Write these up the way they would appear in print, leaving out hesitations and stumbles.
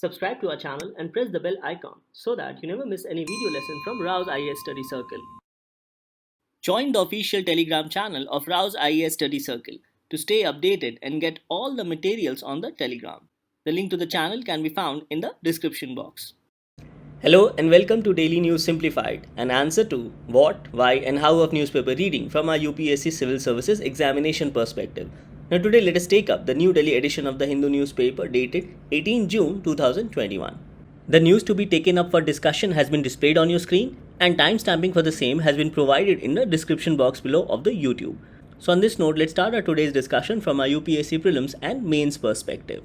Subscribe to our channel and press the bell icon so that you never miss any video lesson from Rao's IAS Study Circle. Join the official Telegram channel of Rao's IAS Study Circle to stay updated and get all the materials on the Telegram. The link to the channel can be found in the description box. Hello and welcome to Daily News Simplified, an answer to what, why and how of newspaper reading from our UPSC Civil Services examination perspective. Now today let us take up the New Delhi edition of the Hindu newspaper dated 18 June 2021. The news to be taken up for discussion has been displayed on your screen and timestamping for the same has been provided in the description box below of the YouTube. So on this note, let's start our today's discussion from our UPSC Prelims and Mains perspective.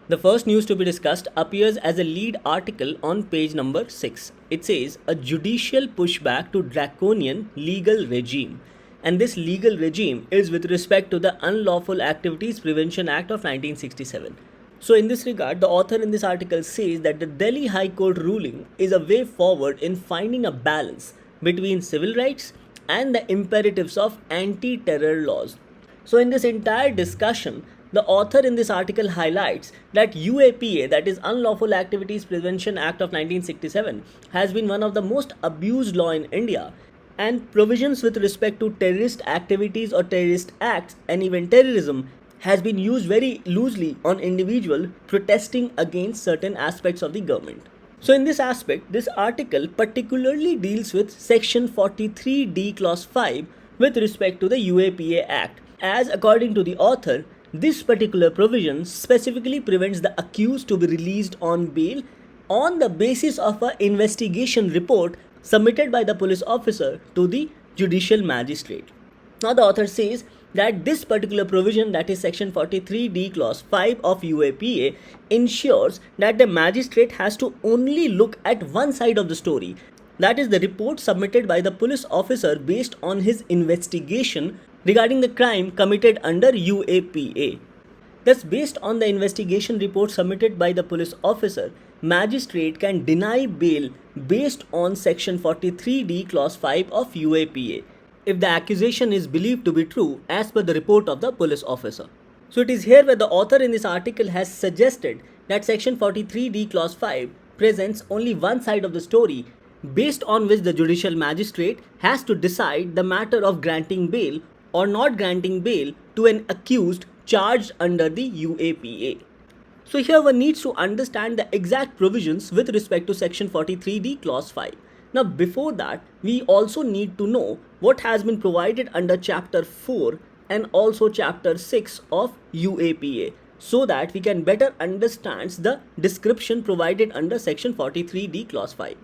The first news to be discussed appears as a lead article on page number 6. It says, a judicial pushback to draconian legal regime. And this legal regime is with respect to the Unlawful Activities Prevention Act of 1967. So in this regard, the author in this article says that the Delhi High Court ruling is a way forward in finding a balance between civil rights and the imperatives of anti-terror laws. So in this entire discussion, the author in this article highlights that UAPA, that is Unlawful Activities Prevention Act of 1967, has been one of the most abused law in India, and provisions with respect to terrorist activities or terrorist acts and even terrorism has been used very loosely on individuals protesting against certain aspects of the government. So in this aspect, this article particularly deals with section 43D clause 5 with respect to the UAPA Act, as according to the author, this particular provision specifically prevents the accused to be released on bail on the basis of an investigation report submitted by the police officer to the judicial magistrate. Now the author says that this particular provision, that is section 43D clause 5 of UAPA, ensures that the magistrate has to only look at one side of the story, that is the report submitted by the police officer based on his investigation regarding the crime committed under UAPA. Thus, based on the investigation report submitted by the police officer, magistrate can deny bail based on section 43D clause 5 of UAPA if the accusation is believed to be true as per the report of the police officer. So it is here where the author in this article has suggested that section 43D clause 5 presents only one side of the story, based on which the judicial magistrate has to decide the matter of granting bail or not granting bail to an accused charged under the UAPA. So here one needs to understand the exact provisions with respect to section 43D clause 5. Now before that, we also need to know what has been provided under chapter 4 and also chapter 6 of UAPA, so that we can better understand the description provided under section 43D clause 5.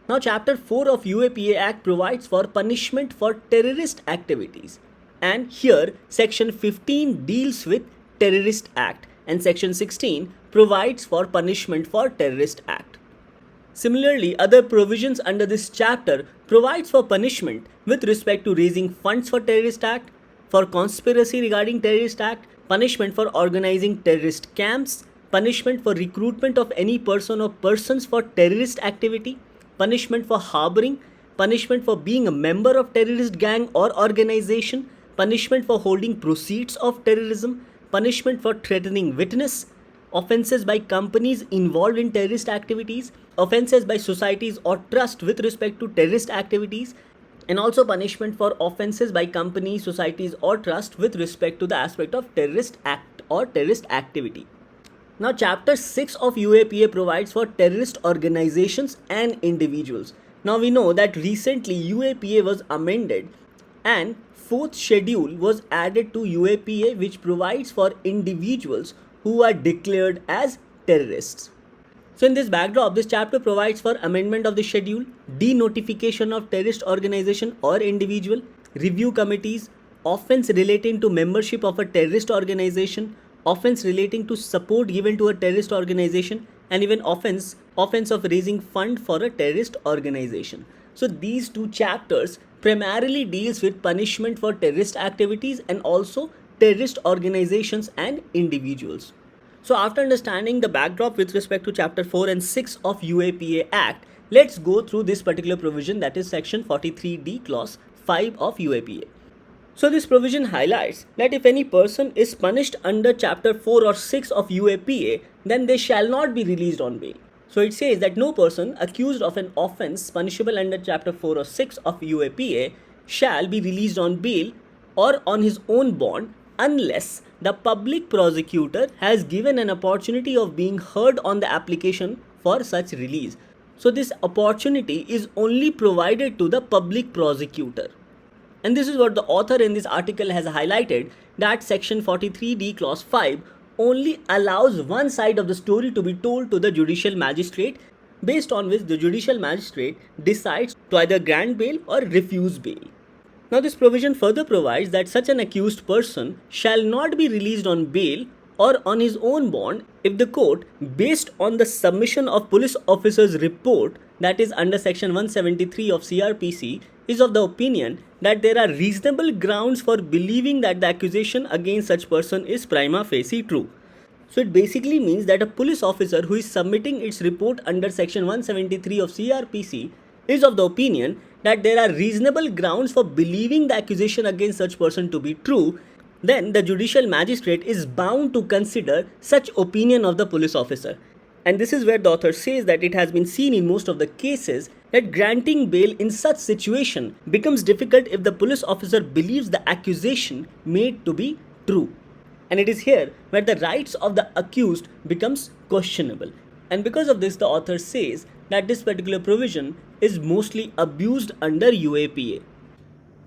Now chapter 4 of UAPA Act provides for punishment for terrorist activities, and here section 15 deals with terrorist act and section 16 provides for punishment for terrorist act. Similarly, other provisions under this chapter provides for punishment with respect to raising funds for terrorist act, for conspiracy regarding terrorist act, punishment for organizing terrorist camps, punishment for recruitment of any person or persons for terrorist activity, punishment for harboring, punishment for being a member of terrorist gang or organization, punishment for holding proceeds of terrorism, punishment for threatening witness, offences by companies involved in terrorist activities, offences by societies or trust with respect to terrorist activities, and also punishment for offences by companies, societies or trust with respect to the aspect of terrorist act or terrorist activity. Now chapter 6 of UAPA provides for terrorist organizations and individuals. Now we know that recently UAPA was amended and 4th schedule was added to UAPA, which provides for individuals who are declared as terrorists. So in this backdrop, this chapter provides for amendment of the schedule, denotification of terrorist organization or individual, review committees, offense relating to membership of a terrorist organization, offense relating to support given to a terrorist organization, and even offense of raising fund for a terrorist organization. So these two chapters primarily deals with punishment for terrorist activities and also terrorist organizations and individuals. So after understanding the backdrop with respect to chapter 4 and 6 of UAPA Act, let's go through this particular provision, that is section 43D clause 5 of UAPA. So this provision highlights that if any person is punished under chapter 4 or 6 of UAPA, then they shall not be released on bail. So it says that no person accused of an offence punishable under Chapter 4 or 6 of UAPA shall be released on bail or on his own bond unless the public prosecutor has given an opportunity of being heard on the application for such release. So this opportunity is only provided to the public prosecutor. And this is what the author in this article has highlighted, that section 43D clause 5 only allows one side of the story to be told to the judicial magistrate, based on which the judicial magistrate decides to either grant bail or refuse bail. Now this provision further provides that such an accused person shall not be released on bail or on his own bond if the court, based on the submission of police officer's report, that is under section 173 of CRPC, is of the opinion that there are reasonable grounds for believing that the accusation against such person is prima facie true. So it basically means that a police officer who is submitting its report under section 173 of CRPC is of the opinion that there are reasonable grounds for believing the accusation against such person to be true, then the judicial magistrate is bound to consider such opinion of the police officer. And this is where the author says that it has been seen in most of the cases that granting bail in such situation becomes difficult if the police officer believes the accusation made to be true. And it is here where the rights of the accused becomes questionable. And because of this, the author says that this particular provision is mostly abused under UAPA.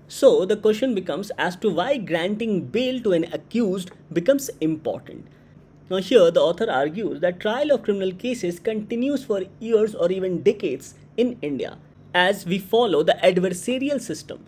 So the question becomes as to why granting bail to an accused becomes important. Now here the author argues that trial of criminal cases continues for years or even decades in India as we follow the adversarial system.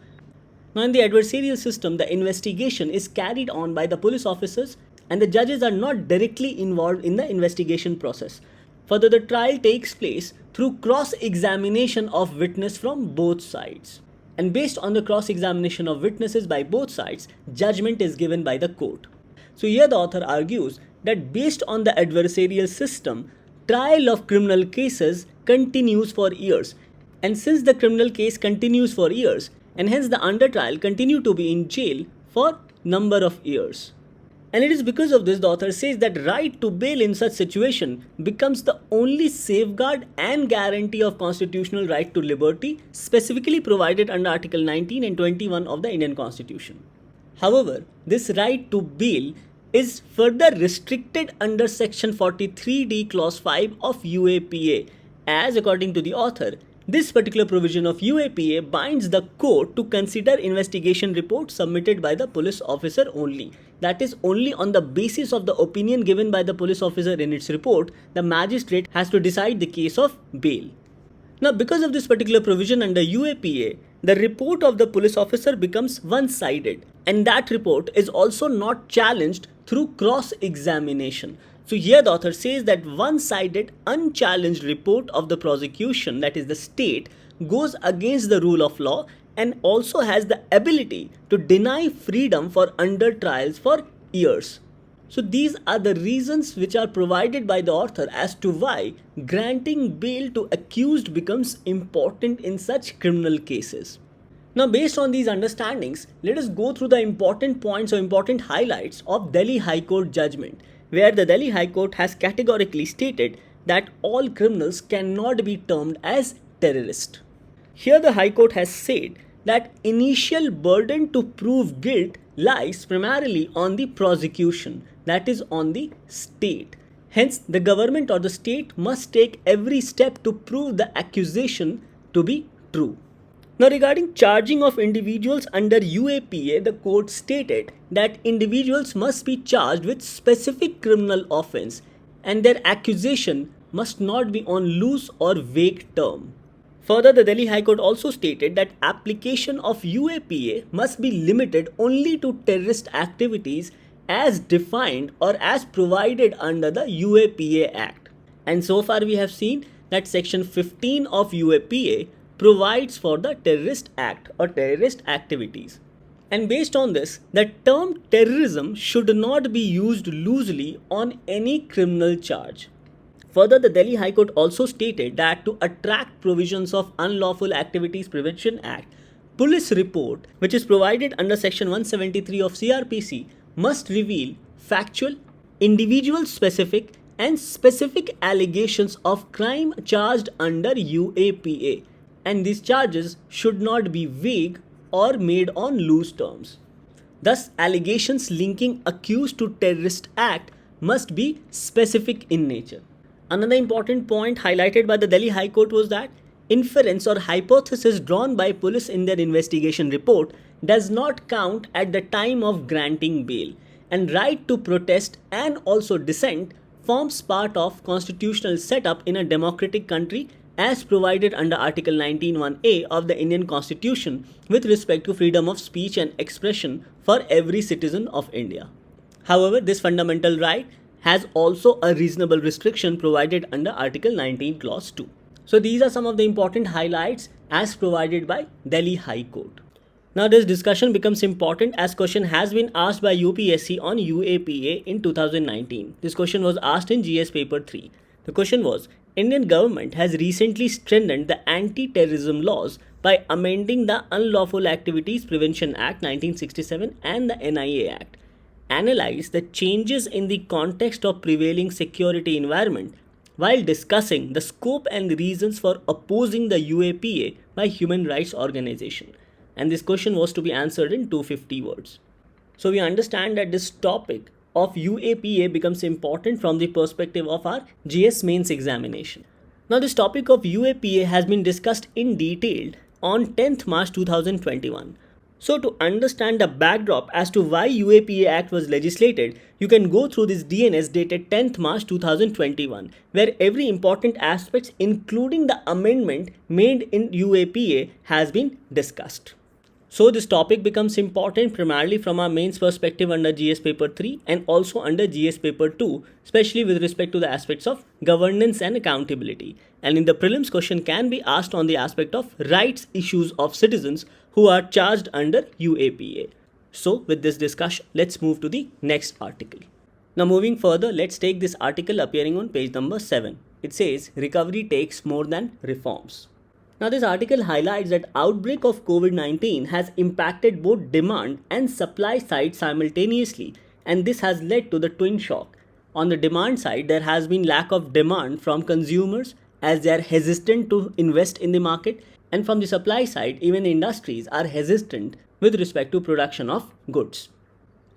Now in the adversarial system, the investigation is carried on by the police officers and the judges are not directly involved in the investigation process. Further, the trial takes place through cross-examination of witnesses from both sides. And based on the cross-examination of witnesses by both sides, judgment is given by the court. So here the author argues that based on the adversarial system, trial of criminal cases continues for years. And since the criminal case continues for years, and hence the under trial continue to be in jail for number of years. And it is because of this the author says that right to bail in such situation becomes the only safeguard and guarantee of constitutional right to liberty specifically provided under Article 19 and 21 of the Indian Constitution. However, this right to bail is further restricted under section 43D clause 5 of UAPA, as according to the author, this particular provision of UAPA binds the court to consider investigation reports submitted by the police officer only. That is, only on the basis of the opinion given by the police officer in its report, the magistrate has to decide the case of bail. Now, because of this particular provision under UAPA, the report of the police officer becomes one-sided, and that report is also not challenged through cross-examination. So here the author says that one-sided, unchallenged report of the prosecution, that is the state, goes against the rule of law and also has the ability to deny freedom for under trials for years. So these are the reasons which are provided by the author as to why granting bail to accused becomes important in such criminal cases. Now, based on these understandings, let us go through the important points or important highlights of Delhi High Court judgment, where the Delhi High Court has categorically stated that all criminals cannot be termed as terrorists. Here the High Court has said that initial burden to prove guilt lies primarily on the prosecution, that is on the state. Hence, the government or the state must take every step to prove the accusation to be true. Now, regarding charging of individuals under UAPA, the court stated that individuals must be charged with specific criminal offense and their accusation must not be on loose or vague term. Further, the Delhi High Court also stated that application of UAPA must be limited only to terrorist activities as defined or as provided under the UAPA Act. And so far we have seen that section 15 of UAPA provides for the terrorist act or terrorist activities. And based on this, the term terrorism should not be used loosely on any criminal charge. Further, the Delhi High Court also stated that to attract provisions of Unlawful Activities Prevention Act, police report, which is provided under section 173 of CRPC, must reveal factual, individual specific and specific allegations of crime charged under UAPA, and these charges should not be vague or made on loose terms. Thus, allegations linking accused to terrorist act must be specific in nature. Another important point highlighted by the Delhi High Court was that inference or hypothesis drawn by police in their investigation report does not count at the time of granting bail, and right to protest and also dissent forms part of constitutional setup in a democratic country as provided under Article 19(1)(a) of the Indian Constitution with respect to freedom of speech and expression for every citizen of India. However, this fundamental right has also a reasonable restriction provided under Article 19 Clause 2. So these are some of the important highlights as provided by Delhi High Court. Now this discussion becomes important as question has been asked by UPSC on UAPA in 2019. This question was asked in GS paper 3. The question was, Indian government has recently strengthened the anti-terrorism laws by amending the Unlawful Activities Prevention Act 1967 and the NIA Act. Analyze the changes in the context of prevailing security environment while discussing the scope and reasons for opposing the UAPA by human rights organization. And this question was to be answered in 250 words. So we understand that this topic of UAPA becomes important from the perspective of our GS mains examination. Now this topic of UAPA has been discussed in detail on 10th March 2021. So to understand the backdrop as to why UAPA Act was legislated, you can go through this DNS dated 10th March 2021, where every important aspect including the amendment made in UAPA has been discussed. So this topic becomes important primarily from our mains perspective under GS paper 3 and also under GS paper 2, especially with respect to the aspects of governance and accountability. And in the prelims, question can be asked on the aspect of rights issues of citizens who are charged under UAPA. So with this discussion, let's move to the next article. Now moving further, let's take this article appearing on page number 7. It says, recovery takes more than reforms. Now this article highlights that outbreak of COVID-19 has impacted both demand and supply side simultaneously, and this has led to the twin shock. On the demand side, there has been lack of demand from consumers as they are hesitant to invest in the market, and from the supply side, even industries are hesitant with respect to production of goods.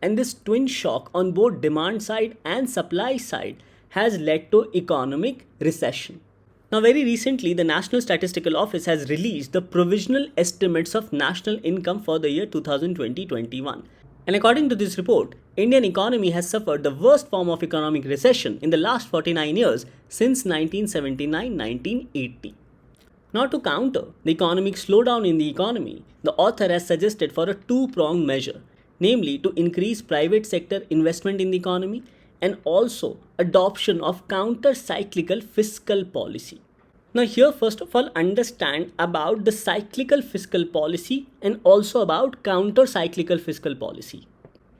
And this twin shock on both demand side and supply side has led to economic recession. Now very recently, the National Statistical Office has released the provisional estimates of national income for the year 2020-21. And according to this report, Indian economy has suffered the worst form of economic recession in the last 49 years since 1979-1980. Now to counter the economic slowdown in the economy, the author has suggested for a two-pronged measure, namely to increase private sector investment in the economy and also adoption of counter-cyclical fiscal policy. Now here first of all understand about the cyclical fiscal policy and also about counter-cyclical fiscal policy.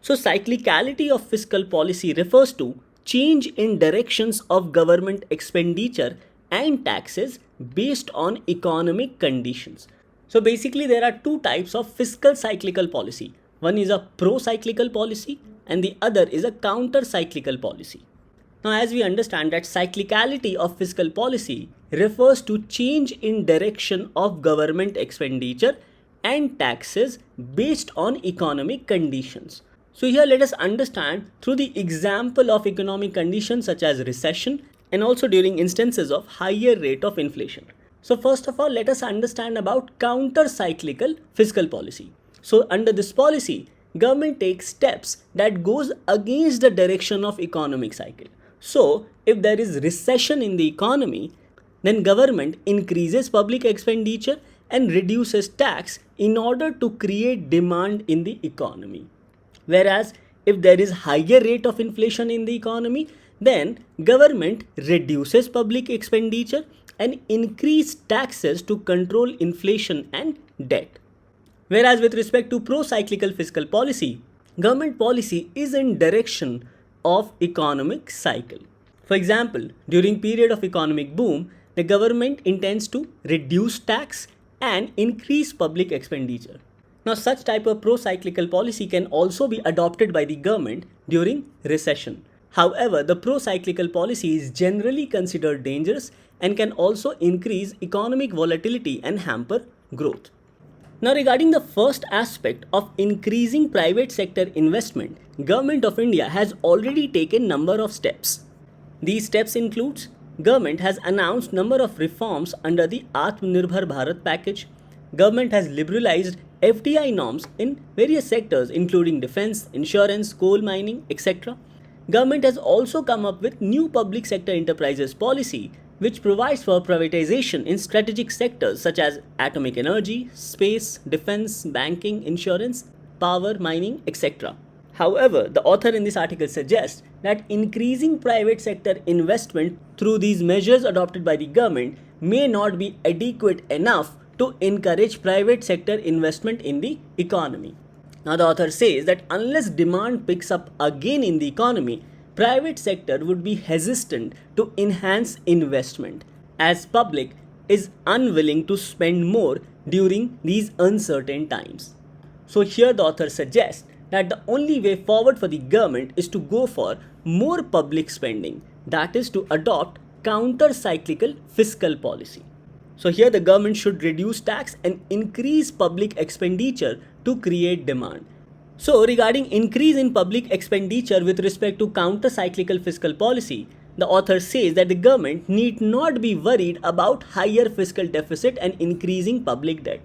So cyclicality of fiscal policy refers to change in directions of government expenditure and taxes based on economic conditions. So basically there are two types of fiscal cyclical policy. One is a pro-cyclical policy and the other is a counter-cyclical policy. Now as we understand that cyclicality of fiscal policy refers to change in direction of government expenditure and taxes based on economic conditions. So here let us understand through the example of economic conditions such as recession and also during instances of higher rate of inflation. So first of all, let us understand about counter-cyclical fiscal policy. So under this policy, government takes steps that goes against the direction of economic cycle. So if there is recession in the economy, then government increases public expenditure and reduces tax in order to create demand in the economy. Whereas if there is higher rate of inflation in the economy, then government reduces public expenditure and increase taxes to control inflation and debt. Whereas with respect to pro-cyclical fiscal policy, government policy is in direction of economic cycle. For example, during period of economic boom, the government intends to reduce tax and increase public expenditure. Now such type of pro-cyclical policy can also be adopted by the government during recession. However, the pro-cyclical policy is generally considered dangerous and can also increase economic volatility and hamper growth. Now, regarding the first aspect of increasing private sector investment, Government of India has already taken number of steps. These steps includes government has announced number of reforms under the Atmanirbhar Bharat package. Government has liberalized FDI norms in various sectors including defense, insurance, coal mining, etc. Government has also come up with new public sector enterprises policy which provides for privatization in strategic sectors such as atomic energy, space, defense, banking, insurance, power, mining, etc. However, the author in this article suggests that increasing private sector investment through these measures adopted by the government may not be adequate enough to encourage private sector investment in the economy. Now, the author says that unless demand picks up again in the economy, private sector would be hesitant to enhance investment as public is unwilling to spend more during these uncertain times. So here the author suggests that the only way forward for the government is to go for more public spending, that is to adopt counter-cyclical fiscal policy. So here the government should reduce tax and increase public expenditure to create demand. So regarding increase in public expenditure with respect to counter-cyclical fiscal policy, the author says that the government need not be worried about higher fiscal deficit and increasing public debt.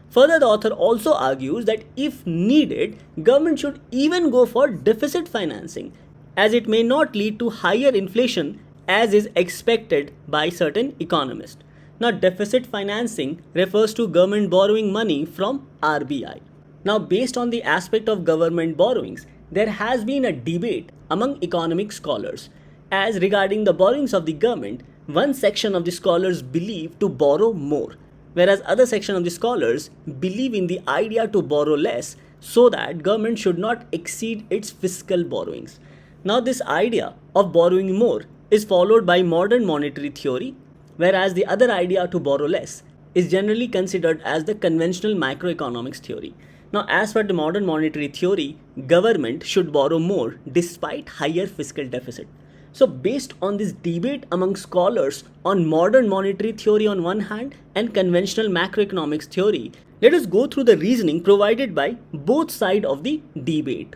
Further, the author also argues that if needed, government should even go for deficit financing as it may not lead to higher inflation as is expected by certain economists. Now, deficit financing refers to government borrowing money from RBI. Now, based on the aspect of government borrowings, there has been a debate among economic scholars. As regarding the borrowings of the government, one section of the scholars believe to borrow more, whereas other section of the scholars believe in the idea to borrow less so that government should not exceed its fiscal borrowings. Now, this idea of borrowing more is followed by modern monetary theory, whereas the other idea to borrow less is generally considered as the conventional macroeconomics theory. Now, as per the modern monetary theory, government should borrow more despite higher fiscal deficit. So, based on this debate among scholars on modern monetary theory on one hand and conventional macroeconomics theory, let us go through the reasoning provided by both sides of the debate.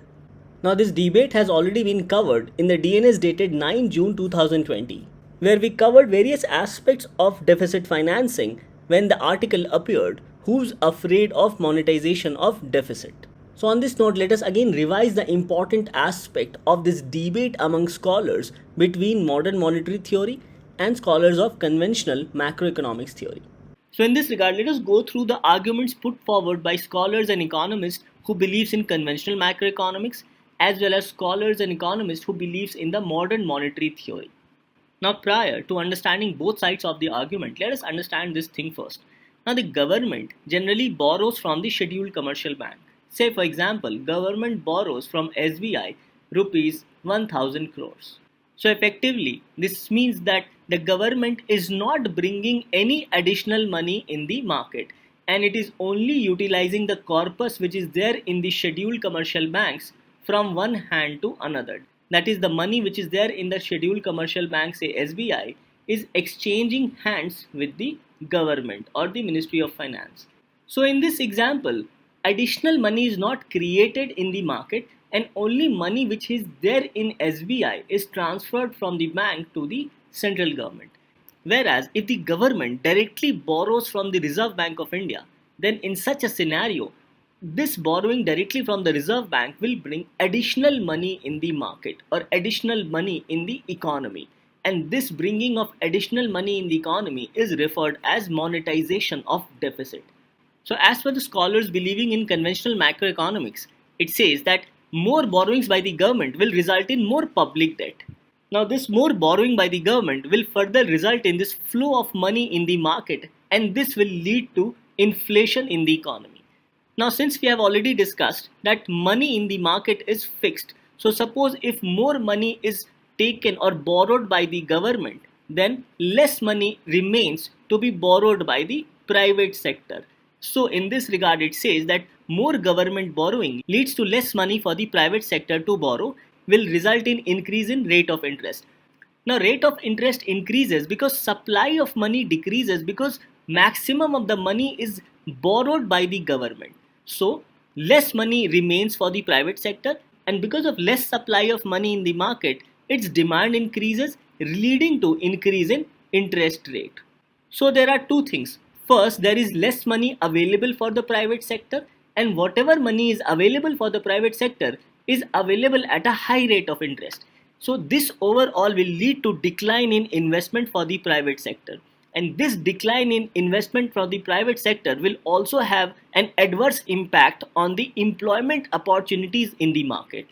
Now, this debate has already been covered in the DNS dated 9 June 2020. Where we covered various aspects of deficit financing when the article appeared, Who's Afraid of Monetization of Deficit. So on this note, let us again revise the important aspect of this debate among scholars between modern monetary theory and scholars of conventional macroeconomics theory. So in this regard, let us go through the arguments put forward by scholars and economists who believes in conventional macroeconomics as well as scholars and economists who believes in the modern monetary theory. Now, prior to understanding both sides of the argument, let us understand this thing first. Now, the government generally borrows from the scheduled commercial bank. Say, for example, government borrows from SBI rupees 1000 crores. So, effectively, this means that the government is not bringing any additional money in the market and it is only utilizing the corpus which is there in the scheduled commercial banks from one hand to another. That is, the money which is there in the scheduled commercial bank, say SBI, is exchanging hands with the government or the Ministry of Finance. So in this example, additional money is not created in the market and only money which is there in SBI is transferred from the bank to the central government. Whereas if the government directly borrows from the Reserve Bank of India, then in such a scenario, this borrowing directly from the Reserve Bank will bring additional money in the market or additional money in the economy. And this bringing of additional money in the economy is referred as monetization of deficit. So as per the scholars believing in conventional macroeconomics, it says that more borrowings by the government will result in more public debt. Now this more borrowing by the government will further result in this flow of money in the market and this will lead to inflation in the economy. Now, since we have already discussed that money in the market is fixed, so suppose if more money is taken or borrowed by the government, then less money remains to be borrowed by the private sector. So in this regard, it says that more government borrowing leads to less money for the private sector to borrow, will result in increase in rate of interest. Now rate of interest increases because supply of money decreases because maximum of the money is borrowed by the government. So less money remains for the private sector, and because of less supply of money in the market, its demand increases, leading to increase in interest rate. So there are two things. First, there is less money available for the private sector, and whatever money is available for the private sector is available at a high rate of interest. So this overall will lead to decline in investment for the private sector. And this decline in investment for the private sector will also have an adverse impact on the employment opportunities in the market.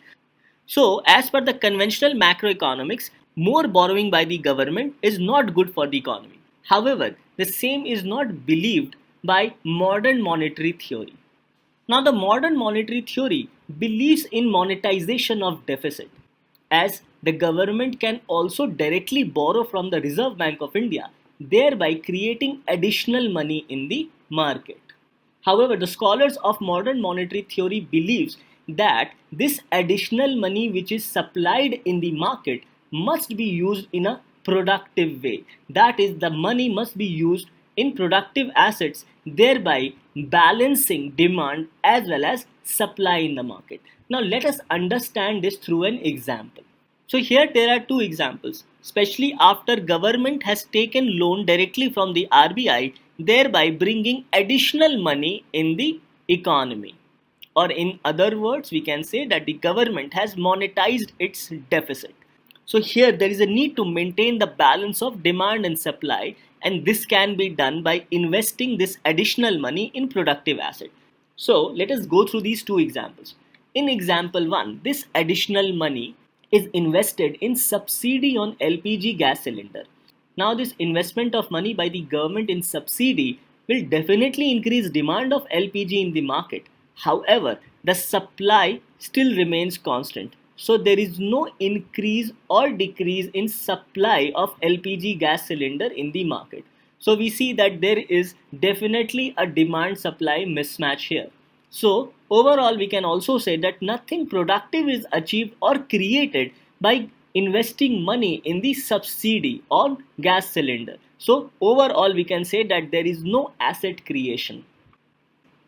So, as per the conventional macroeconomics, more borrowing by the government is not good for the economy. However, the same is not believed by modern monetary theory. Now, the modern monetary theory believes in monetization of deficit, as the government can also directly borrow from the Reserve Bank of India, thereby creating additional money in the market. However, the scholars of modern monetary theory believes that this additional money which is supplied in the market must be used in a productive way. That is, the money must be used in productive assets, thereby balancing demand as well as supply in the market. Now let us understand this through an example. So here there are two examples, especially after government has taken loan directly from the RBI, thereby bringing additional money in the economy. Or in other words, we can say that the government has monetized its deficit. So here there is a need to maintain the balance of demand and supply, and this can be done by investing this additional money in productive assets. So let us go through these two examples. In example 1, this additional money is invested in subsidy on LPG gas cylinder. Now this investment of money by the government in subsidy will definitely increase demand of LPG in the market. However, the supply still remains constant. So there is no increase or decrease in supply of LPG gas cylinder in the market. So we see that there is definitely a demand supply mismatch here. So overall we can also say that nothing productive is achieved or created by investing money in the subsidy on gas cylinder. So overall we can say that there is no asset creation.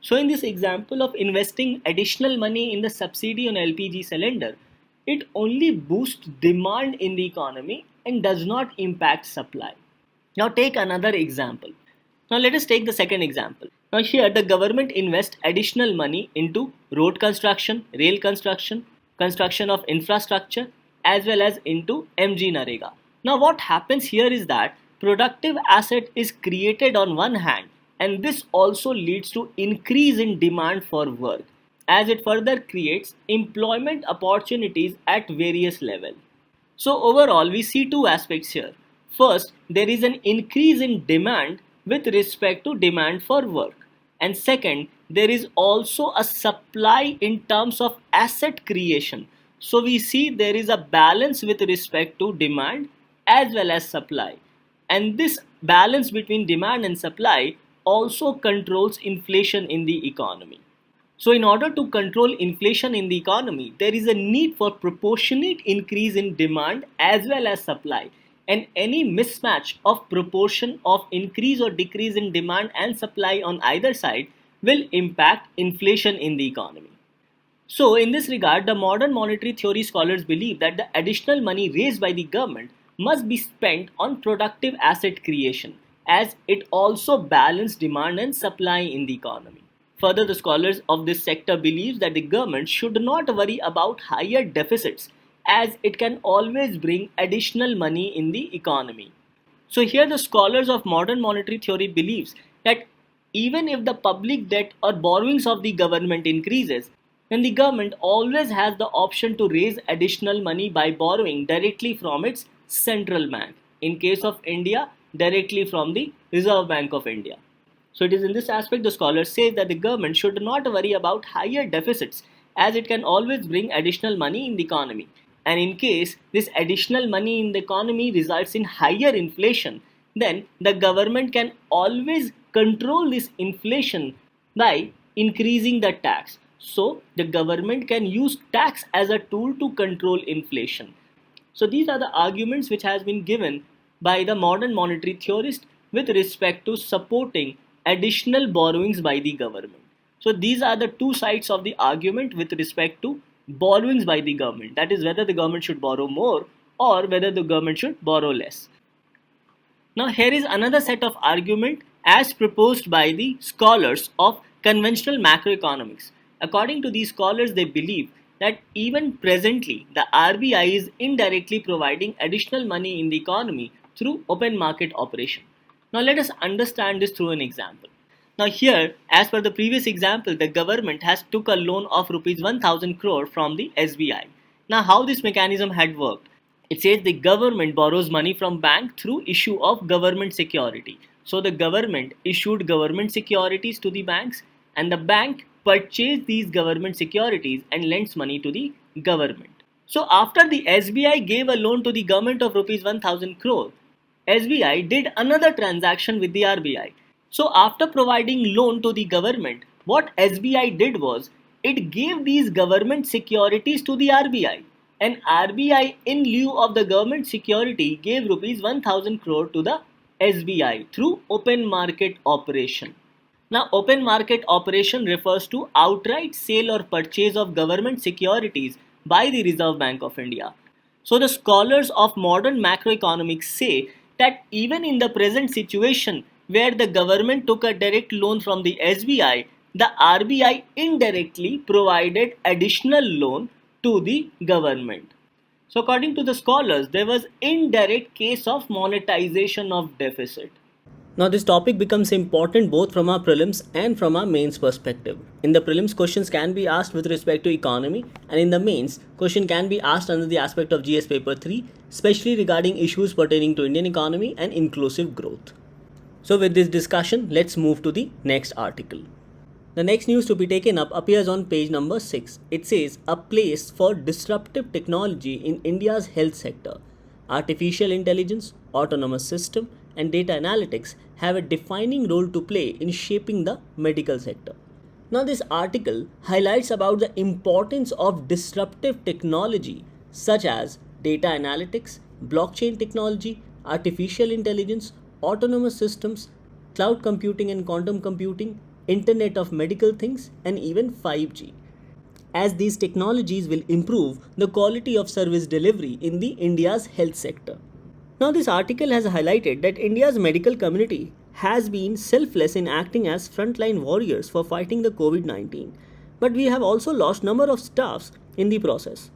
So in this example of investing additional money in the subsidy on LPG cylinder, it only boosts demand in the economy and does not impact supply. Now take another example. Now let us take the second example. Now here the government invests additional money into road construction, rail construction, construction of infrastructure, as well as into MG-Narega. Now what happens here is that productive asset is created on one hand, and this also leads to increase in demand for work, as it further creates employment opportunities at various levels. So overall we see two aspects here. First, there is an increase in demand with respect to demand for work. And second, there is also a supply in terms of asset creation. So we see there is a balance with respect to demand as well as supply. And this balance between demand and supply also controls inflation in the economy. So in order to control inflation in the economy, there is a need for proportionate increase in demand as well as supply. And any mismatch of proportion of increase or decrease in demand and supply on either side will impact inflation in the economy. So in this regard, the modern monetary theory scholars believe that the additional money raised by the government must be spent on productive asset creation, as it also balances demand and supply in the economy. Further, the scholars of this sector believe that the government should not worry about higher deficits, as it can always bring additional money in the economy. So here the scholars of modern monetary theory believes that even if the public debt or borrowings of the government increases, then the government always has the option to raise additional money by borrowing directly from its central bank. In case of India, directly from the Reserve Bank of India. So it is in this aspect the scholars say that the government should not worry about higher deficits, as it can always bring additional money in the economy. And in case this additional money in the economy results in higher inflation, then the government can always control this inflation by increasing the tax. So the government can use tax as a tool to control inflation. So these are the arguments which has been given by the modern monetary theorist with respect to supporting additional borrowings by the government. So these are the two sides of the argument with respect to borrowings by the government. That is whether the government should borrow more or whether the government should borrow less. Now here is another set of argument as proposed by the scholars of conventional macroeconomics. According to these scholars, they believe that even presently the RBI is indirectly providing additional money in the economy through open market operation. Now let us understand this through an example. Now here, as per the previous example, the government has took a loan of rupees 1000 crore from the SBI. Now how this mechanism had worked? It says the government borrows money from bank through issue of government security. So the government issued government securities to the banks and the bank purchased these government securities and lends money to the government. So after the SBI gave a loan to the government of rupees 1000 crore, SBI did another transaction with the RBI. So after providing loan to the government, what SBI did was it gave these government securities to the RBI, and RBI in lieu of the government security gave rupees 1000 crore to the SBI through open market operation. Now open market operation refers to outright sale or purchase of government securities by the Reserve Bank of India. So the scholars of modern macroeconomics say that even in the present situation where the government took a direct loan from the SBI, the RBI indirectly provided additional loan to the government. So according to the scholars, there was indirect case of monetization of deficit. Now this topic becomes important both from our prelims and from our mains perspective. In the prelims, questions can be asked with respect to economy, and in the mains, question can be asked under the aspect of GS paper 3, especially regarding issues pertaining to Indian economy and inclusive growth. So with this discussion, let's move to the next article. The next news to be taken up appears on page number 6. It says, a place for disruptive technology in India's health sector. Artificial intelligence, autonomous system, and data analytics have a defining role to play in shaping the medical sector. Now this article highlights about the importance of disruptive technology such as data analytics, blockchain technology, artificial intelligence, autonomous systems, cloud computing and quantum computing, Internet of Medical Things, and even 5G. As these technologies will improve the quality of service delivery in the India's health sector. Now this article has highlighted that India's medical community has been selfless in acting as frontline warriors for fighting the COVID-19, but we have also lost number of staffs in the process.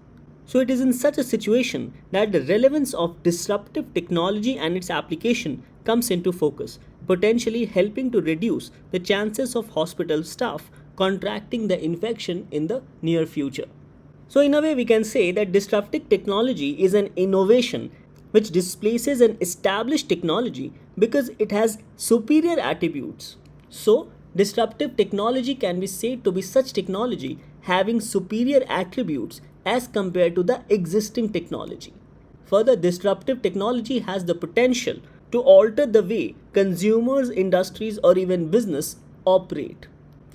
So it is in such a situation that the relevance of disruptive technology and its application comes into focus, potentially helping to reduce the chances of hospital staff contracting the infection in the near future. So in a way we can say that disruptive technology is an innovation which displaces an established technology because it has superior attributes. So disruptive technology can be said to be such technology having superior attributes as compared to the existing technology. Further, disruptive technology has the potential to alter the way consumers, industries, or even business operate.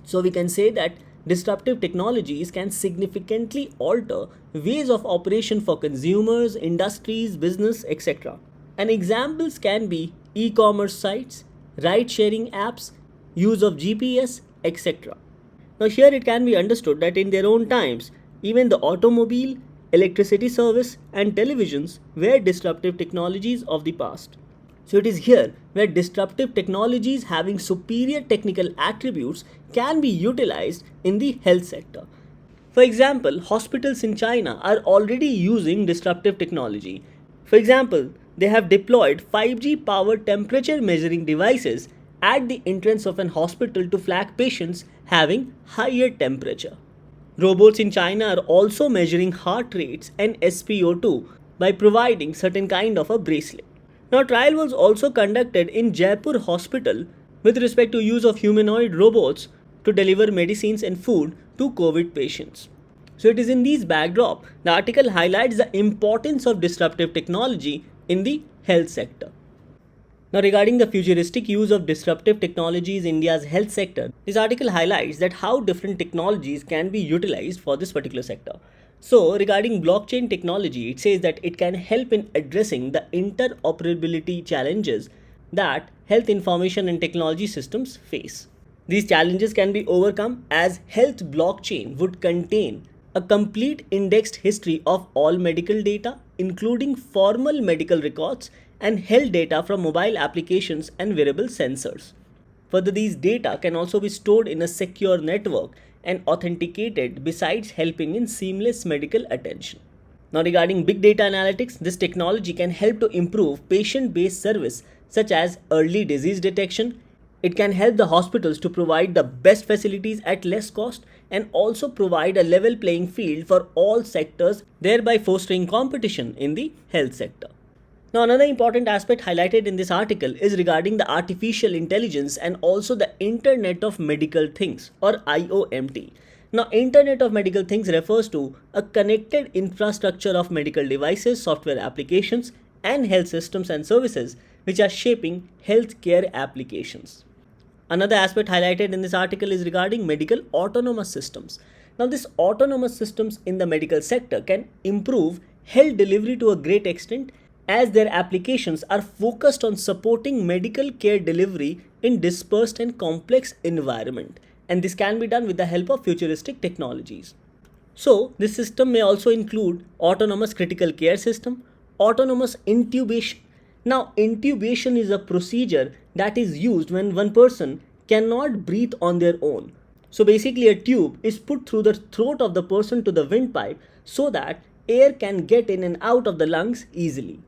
So we can say that disruptive technologies can significantly alter ways of operation for consumers, industries, business, etc. And examples can be e-commerce sites, ride-sharing apps, use of GPS, etc. Now here it can be understood that in their own times, even the automobile, electricity service, and televisions were disruptive technologies of the past. So it is here where disruptive technologies having superior technical attributes can be utilized in the health sector. For example, hospitals in China are already using disruptive technology. For example, they have deployed 5G powered temperature measuring devices at the entrance of an hospital to flag patients having higher temperature. Robots in China are also measuring heart rates and SpO2 by providing certain kind of a bracelet. Now, trial was also conducted in Jaipur Hospital with respect to use of humanoid robots to deliver medicines and food to COVID patients. So it is in these backdrop, the article highlights the importance of disruptive technology in the health sector. Now, regarding the futuristic use of disruptive technologies in India's health sector, this article highlights that how different technologies can be utilized for this particular sector. So, regarding blockchain technology, it says that it can help in addressing the interoperability challenges that health information and technology systems face. These challenges can be overcome as health blockchain would contain a complete indexed history of all medical data, including formal medical records and health data from mobile applications and wearable sensors. Further, these data can also be stored in a secure network and authenticated, besides helping in seamless medical attention. Now, regarding big data analytics, this technology can help to improve patient-based service such as early disease detection. It can help the hospitals to provide the best facilities at less cost and also provide a level playing field for all sectors, thereby fostering competition in the health sector. Now, another important aspect highlighted in this article is regarding the artificial intelligence and also the Internet of Medical Things, or IoMT. Now, Internet of Medical Things refers to a connected infrastructure of medical devices, software applications, and health systems and services which are shaping healthcare applications. Another aspect highlighted in this article is regarding medical autonomous systems. Now, these autonomous systems in the medical sector can improve health delivery to a great extent, as their applications are focused on supporting medical care delivery in dispersed and complex environment, and this can be done with the help of futuristic technologies. So, this system may also include autonomous critical care system, autonomous intubation. Now, intubation is a procedure that is used when one person cannot breathe on their own. So basically, a tube is put through the throat of the person to the windpipe so that air can get in and out of the lungs easily.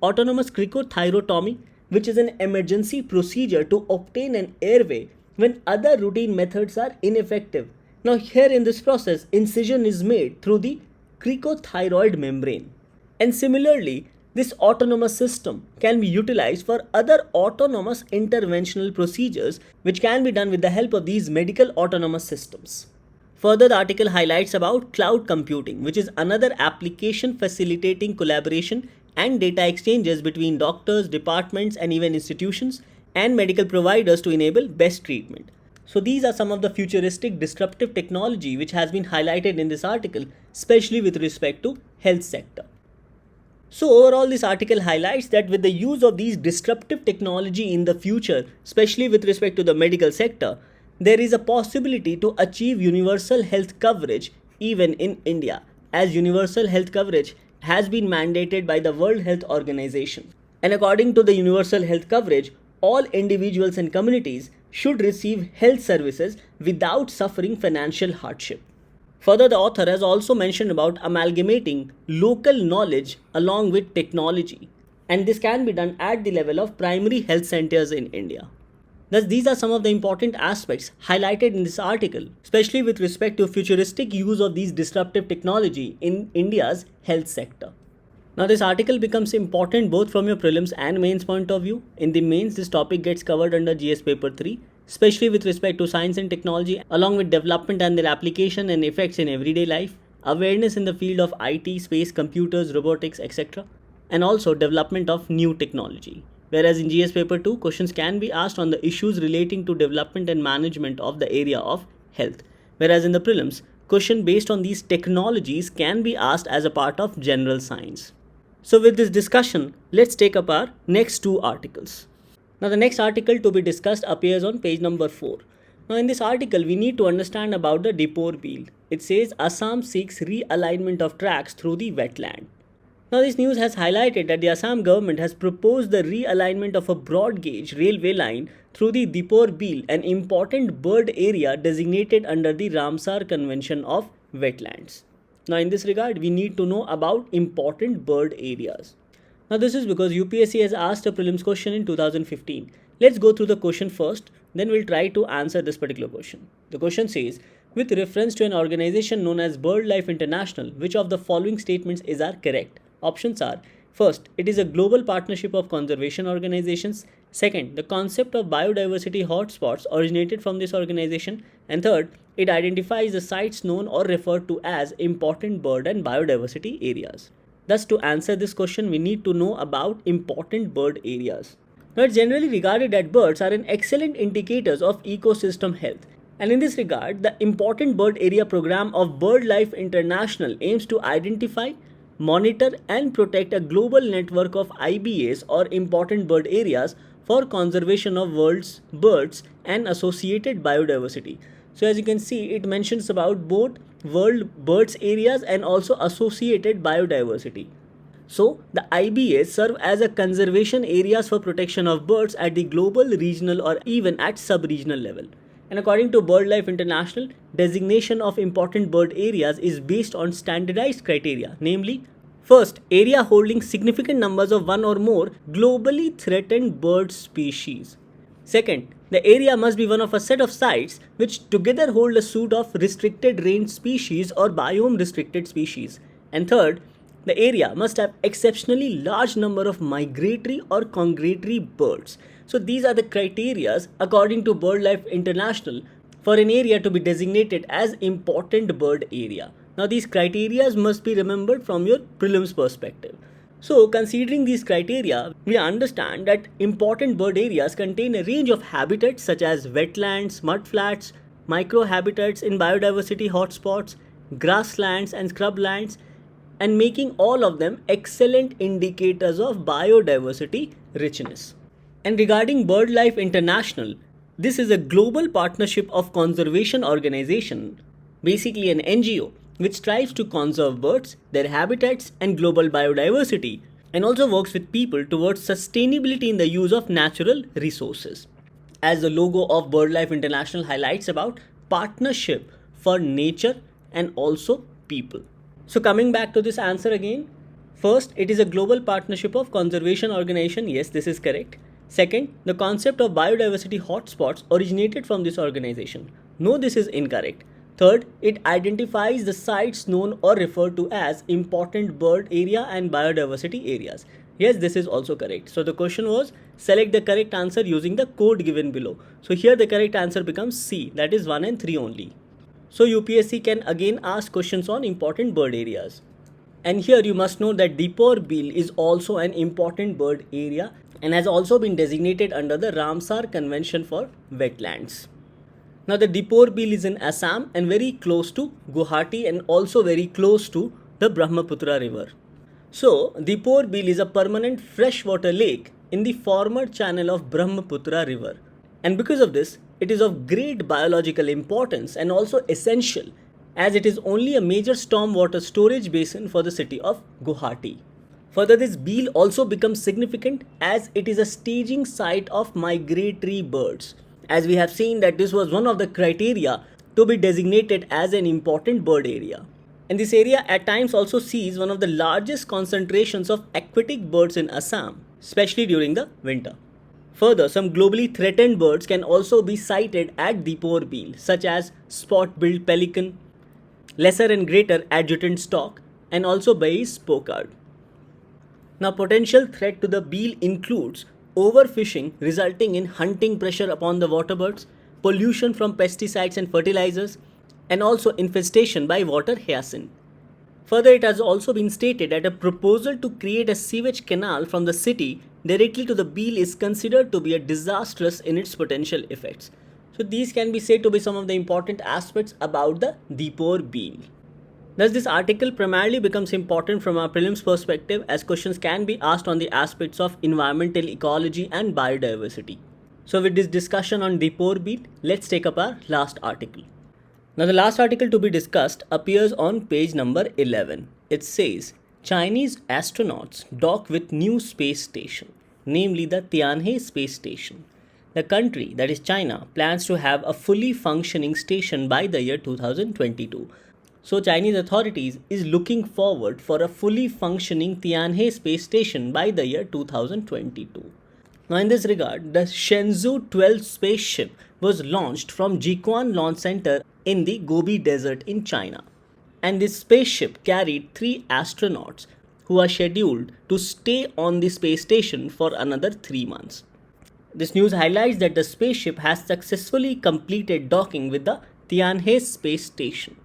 Autonomous cricothyrotomy, which is an emergency procedure to obtain an airway when other routine methods are ineffective. Now, here in this process, incision is made through the cricothyroid membrane. And similarly, this autonomous system can be utilized for other autonomous interventional procedures which can be done with the help of these medical autonomous systems. Further, the article highlights about cloud computing, which is another application facilitating collaboration and data exchanges between doctors, departments, and even institutions and medical providers to enable best treatment. So these are some of the futuristic disruptive technology which has been highlighted in this article, especially with respect to health sector. So overall, this article highlights that with the use of these disruptive technology in the future, especially with respect to the medical sector, there is a possibility to achieve universal health coverage even in India, as universal health coverage has been mandated by the World Health Organization. And according to the universal health coverage, all individuals and communities should receive health services without suffering financial hardship. Further, the author has also mentioned about amalgamating local knowledge along with technology, and this can be done at the level of primary health centers in India. Thus, these are some of the important aspects highlighted in this article, especially with respect to futuristic use of these disruptive technology in India's health sector. Now, this article becomes important both from your prelims and mains point of view. In the mains, this topic gets covered under GS paper 3, especially with respect to science and technology, along with development and their application and effects in everyday life, awareness in the field of IT, space, computers, robotics, etc., and also development of new technology. Whereas in GS paper 2, questions can be asked on the issues relating to development and management of the area of health. Whereas in the prelims, question based on these technologies can be asked as a part of general science. So with this discussion, let's take up our next two articles. Now the next article to be discussed appears on page number 4. Now in this article, we need to understand about the Deepor Beel. It says Assam seeks realignment of tracks through the wetland. Now this news has highlighted that the Assam government has proposed the realignment of a broad gauge railway line through the Deepor Beel, an important bird area designated under the Ramsar Convention of Wetlands. Now in this regard, we need to know about important bird areas. Now this is because UPSC has asked a prelims question in 2015. Let's go through the question first, then we'll try to answer this particular question. The question says, with reference to an organization known as Birdlife International, which of the following statements are correct? Options are: first, it is a global partnership of conservation organizations. Second, the concept of biodiversity hotspots originated from this organization. And third, it identifies the sites known or referred to as important bird and biodiversity areas. Thus, to answer this question, we need to know about important bird areas. Now, it's generally regarded that birds are an excellent indicators of ecosystem health. And in this regard, the Important Bird Area program of Birdlife International aims to identify, monitor, and protect a global network of IBAs or important bird areas for conservation of world's birds and associated biodiversity. So as you can see, it mentions about both world birds areas and also associated biodiversity. So, the IBAs serve as a conservation areas for protection of birds at the global, regional, or even at sub-regional level. And according to BirdLife International, designation of important bird areas is based on standardized criteria, namely, first, area holding significant numbers of one or more globally threatened bird species. Second, the area must be one of a set of sites which together hold a suite of restricted range species or biome restricted species. And third, the area must have exceptionally large number of migratory or congregatory birds. So these are the criteria according to BirdLife International for an area to be designated as important bird area. Now these criteria must be remembered from your prelims perspective. So considering these criteria, we understand that important bird areas contain a range of habitats such as wetlands, mudflats, microhabitats in biodiversity hotspots, grasslands and scrublands, and making all of them excellent indicators of biodiversity richness. And regarding BirdLife International, this is a global partnership of conservation organization, basically an NGO, which strives to conserve birds, their habitats and global biodiversity, and also works with people towards sustainability in the use of natural resources. As the logo of BirdLife International highlights about partnership for nature and also people. So coming back to this answer again, first, it is a global partnership of conservation organization. Yes, this is correct. Second, the concept of biodiversity hotspots originated from this organization. No, this is incorrect. Third, it identifies the sites known or referred to as important bird area and biodiversity areas. Yes, this is also correct. So the question was, select the correct answer using the code given below. So here the correct answer becomes C, that is 1 and 3 only. So UPSC can again ask questions on important bird areas. And here you must know that Deepor Beel is also an important bird area and has also been designated under the Ramsar Convention for Wetlands. Now the Deepor Beel is in Assam and very close to Guwahati and also very close to the Brahmaputra river. So Deepor Beel is a permanent freshwater lake in the former channel of Brahmaputra river. And because of this, it is of great biological importance and also essential as it is only a major stormwater storage basin for the city of Guwahati. Further, this Beel also becomes significant as it is a staging site of migratory birds. As we have seen that this was one of the criteria to be designated as an important bird area. And this area at times also sees one of the largest concentrations of aquatic birds in Assam, especially during the winter. Further, some globally threatened birds can also be sighted at Deepor Beel, such as spot-billed pelican, lesser and greater adjutant stork, and also Bayes pochard. Now, potential threat to the Beel includes overfishing resulting in hunting pressure upon the water birds, pollution from pesticides and fertilizers, and also infestation by water hyacinth. Further, it has also been stated that a proposal to create a sewage canal from the city directly to the Beel is considered to be disastrous in its potential effects. So these can be said to be some of the important aspects about the Deepor Beel. Thus, this article primarily becomes important from our prelims perspective as questions can be asked on the aspects of environmental ecology and biodiversity. So with this discussion on Deepor Beel, let's take up our last article. Now the last article to be discussed appears on page number 11. It says, Chinese astronauts dock with new space station, namely the Tianhe space station. The country, that is China, plans to have a fully functioning station by the year 2022. So Chinese authorities is looking forward for a fully functioning Tianhe space station by the year 2022. Now in this regard, the Shenzhou 12 spaceship was launched from Jiquan Launch Center in the Gobi Desert in China. And this spaceship carried 3 astronauts who are scheduled to stay on the space station for another 3 months. This news highlights that the spaceship has successfully completed docking with the Tianhe space station.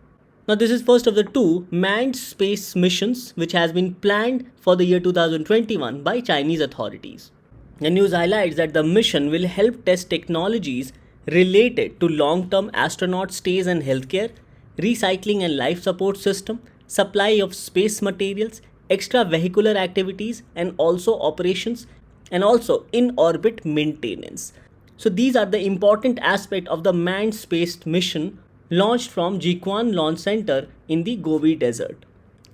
Now this is first of the 2 manned space missions which has been planned for the year 2021 by Chinese authorities. The news highlights that the mission will help test technologies related to long-term astronaut stays and healthcare, recycling and life support system, supply of space materials, extravehicular activities, and also operations, and also in-orbit maintenance. So these are the important aspects of the manned space mission launched from Jikwan Launch Center in the Gobi Desert.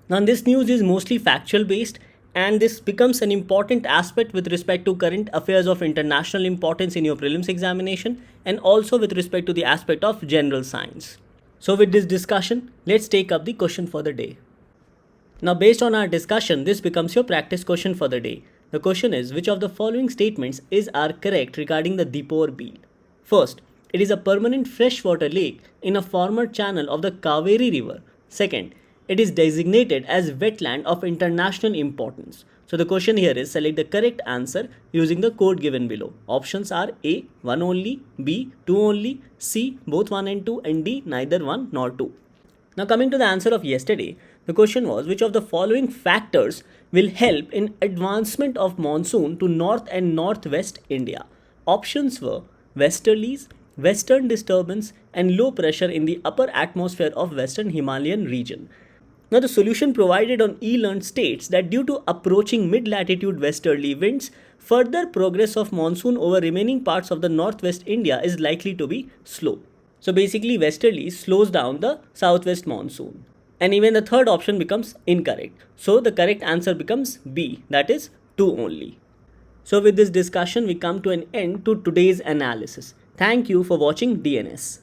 Now, this news is mostly factual based, and this becomes an important aspect with respect to current affairs of international importance in your prelims examination, and also with respect to the aspect of general science. So, with this discussion, let's take up the question for the day. Now, based on our discussion, this becomes your practice question for the day. The question is, which of the following statements are correct regarding the Deepor Beel? First, it is a permanent freshwater lake in a former channel of the Kaveri River. Second, it is designated as wetland of international importance. So the question here is, select the correct answer using the code given below. Options are A, 1 only, B, 2 only, C, both 1 and 2, and D, neither 1 nor 2. Now coming to the answer of yesterday, the question was, which of the following factors will help in advancement of monsoon to north and northwest India? Options were westerlies, western disturbance, and low pressure in the upper atmosphere of western Himalayan region. Now the solution provided on eLearn states that due to approaching mid-latitude westerly winds, further progress of monsoon over remaining parts of the northwest India is likely to be slow. So basically westerly slows down the southwest monsoon. And even the third option becomes incorrect. So the correct answer becomes B, that is 2 only. So with this discussion we come to an end to today's analysis. Thank you for watching DNS.